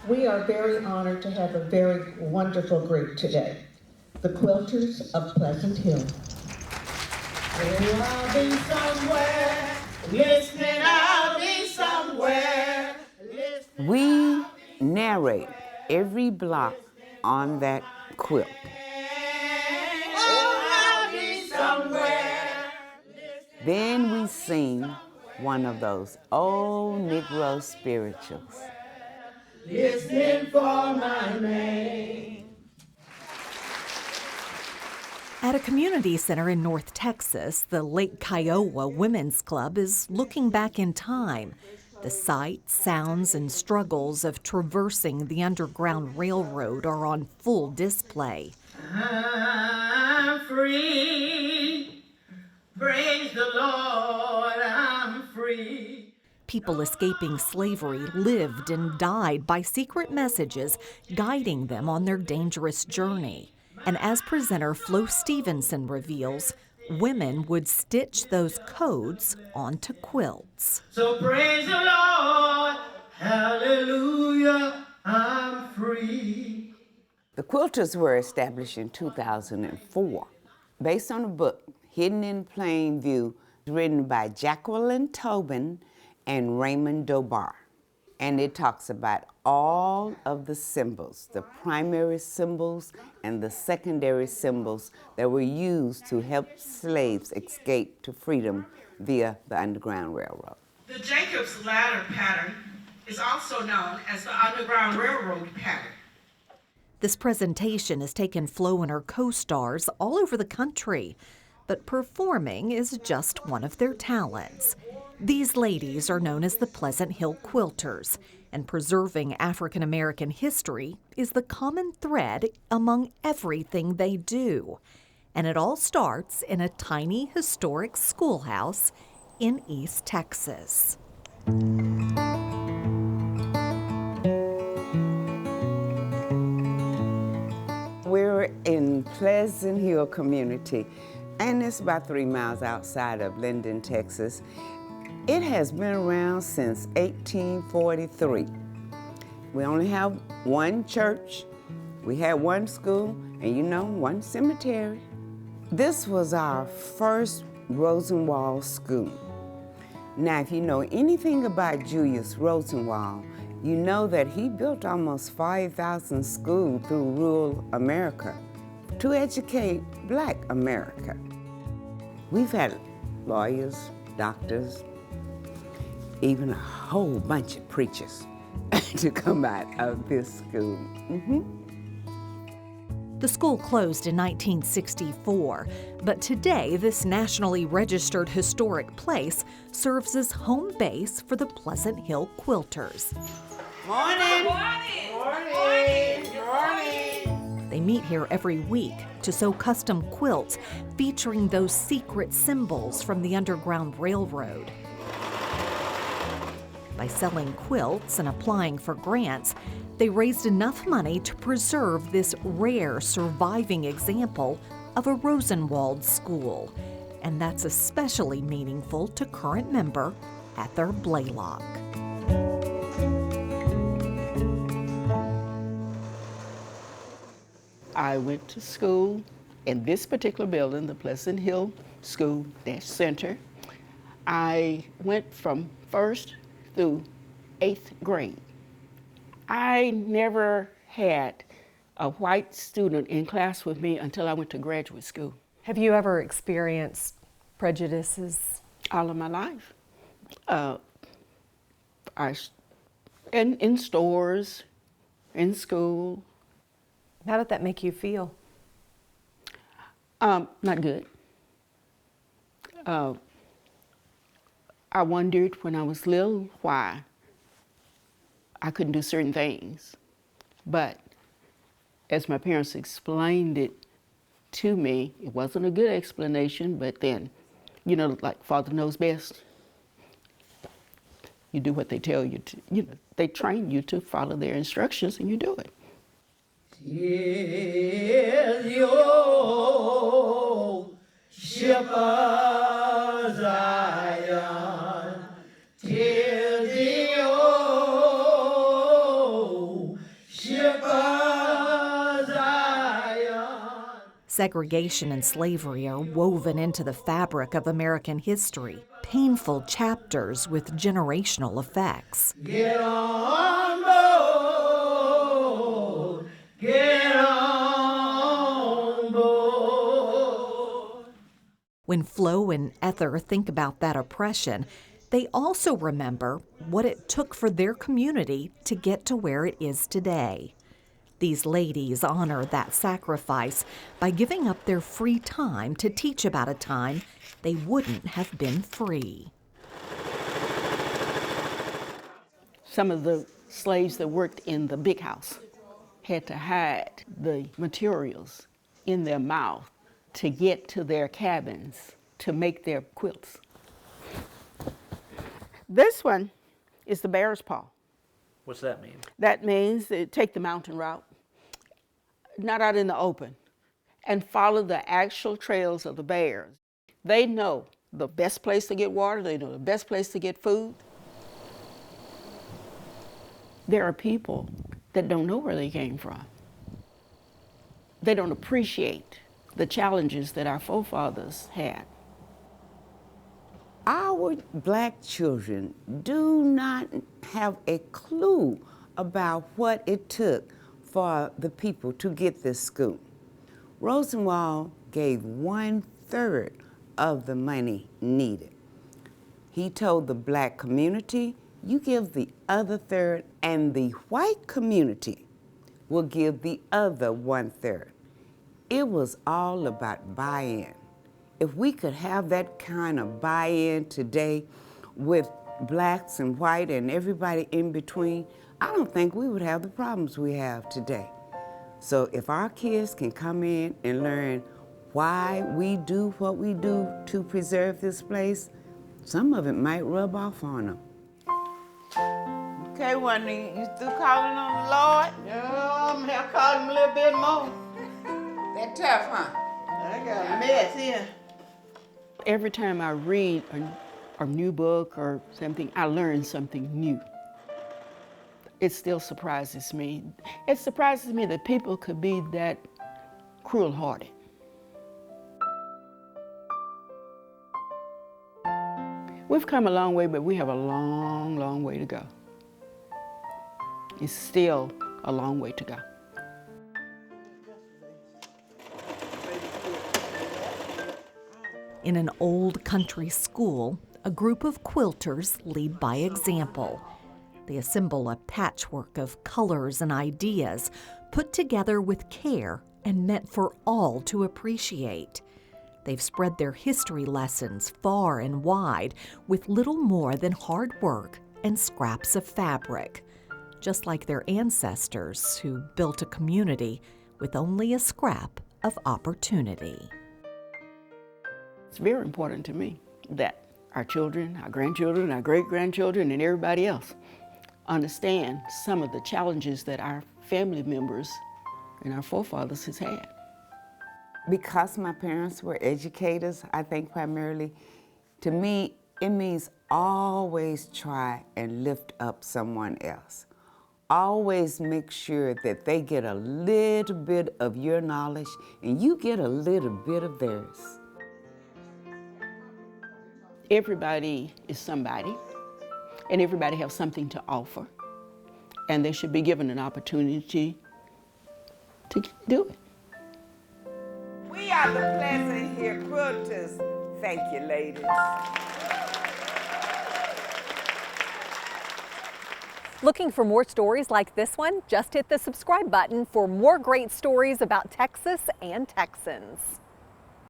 We are very honored to have a very wonderful group today, the Quilters of Pleasant Hill. Oh, I'll be somewhere, listening, I'll be somewhere. We narrate every block on that quilt. Oh, I'll be somewhere. Then we sing one of those old Negro spirituals. Listening for my name. At a community center in North Texas, the Lake Kiowa Women's Club is looking back in time. The sights, sounds, and struggles of traversing the Underground Railroad are on full display. I'm free. Praise the Lord, I'm free. People escaping slavery lived and died by secret messages guiding them on their dangerous journey. And as presenter Flo Stephenson reveals, women would stitch those codes onto quilts. So praise the Lord, hallelujah, I'm free. The Quilters were established in 2004 based on a book, Hidden in Plain View, written by Jacqueline Tobin and Raymond Dobar. And it talks about all of the symbols, the primary symbols and the secondary symbols that were used to help slaves escape to freedom via the Underground Railroad. The Jacob's Ladder pattern is also known as the Underground Railroad pattern. This presentation has taken Flo and her co-stars all over the country, but performing is just one of their talents. These ladies are known as the Pleasant Hill Quilters, and preserving African American history is the common thread among everything they do. And it all starts in a tiny historic schoolhouse in East Texas. We're in Pleasant Hill community, and it's about 3 miles outside of Linden, Texas. It has been around since 1843. We only have one church, we had one school, and one cemetery. This was our first Rosenwald school. Now, if you know anything about Julius Rosenwald, you know that he built almost 5,000 schools through rural America to educate Black America. We've had lawyers, doctors, even a whole bunch of preachers to come out of this school. The school closed in 1964, but today this nationally registered historic place serves as home base for the Pleasant Hill Quilters. Morning! Morning! Morning! They meet here every week to sew custom quilts featuring those secret symbols from the Underground Railroad. By selling quilts and applying for grants, they raised enough money to preserve this rare surviving example of a Rosenwald school. And that's especially meaningful to current member Heather Blaylock. I went to school in this particular building, the Pleasant Hill School Center. I went from 1st through 8th grade. I never had a white student in class with me until I went to graduate school. Have you ever experienced prejudices? All of my life. In stores, in school. How did that make you feel? Not good. I wondered when I was little why I couldn't do certain things. But as my parents explained it to me, it wasn't a good explanation, but then, like Father knows best. You do what they tell you to, they train you to follow their instructions and you do it. Is your ship of Zion, till the old Segregation and slavery are woven into the fabric of American history, painful chapters with generational effects. Get on board. Get on board. When Flo and Ether think about that oppression, they also remember what it took for their community to get to where it is today. These ladies honor that sacrifice by giving up their free time to teach about a time they wouldn't have been free. Some of the slaves that worked in the big house had to hide the materials in their mouth to get to their cabins to make their quilts. This one is the bear's paw. What's that mean? That means take the mountain route, not out in the open, and follow the actual trails of the bears. They know the best place to get water, they know the best place to get food. There are people that don't know where they came from. They don't appreciate the challenges that our forefathers had. Our black children do not have a clue about what it took for the people to get this school. Rosenwald gave 1/3 of the money needed. He told the black community, you give the other 1/3, and the white community will give the other 1/3. It was all about buy-in. If we could have that kind of buy-in today with blacks and white and everybody in between, I don't think we would have the problems we have today. So if our kids can come in and learn why we do what we do to preserve this place, some of it might rub off on them. Okay, Wendy, you still calling on the Lord? Yeah, I'm gonna call him a little bit more. That tough, huh? I got a mess here. Every time I read a new book or something, I learn something new. It still surprises me. It surprises me that people could be that cruel-hearted. We've come a long way, but we have a long, long way to go. It's still a long way to go. In an old country school, a group of quilters lead by example. They assemble a patchwork of colors and ideas put together with care and meant for all to appreciate. They've spread their history lessons far and wide with little more than hard work and scraps of fabric, just like their ancestors who built a community with only a scrap of opportunity. It's very important to me that our children, our grandchildren, our great-grandchildren, and everybody else understand some of the challenges that our family members and our forefathers has had. Because my parents were educators, I think primarily, to me, it means always try and lift up someone else. Always make sure that they get a little bit of your knowledge and you get a little bit of theirs. Everybody is somebody, and everybody has something to offer, and they should be given an opportunity to do it. We are the Pleasant Hill Quilters. Thank you, ladies. Looking for more stories like this one? Just hit the subscribe button for more great stories about Texas and Texans.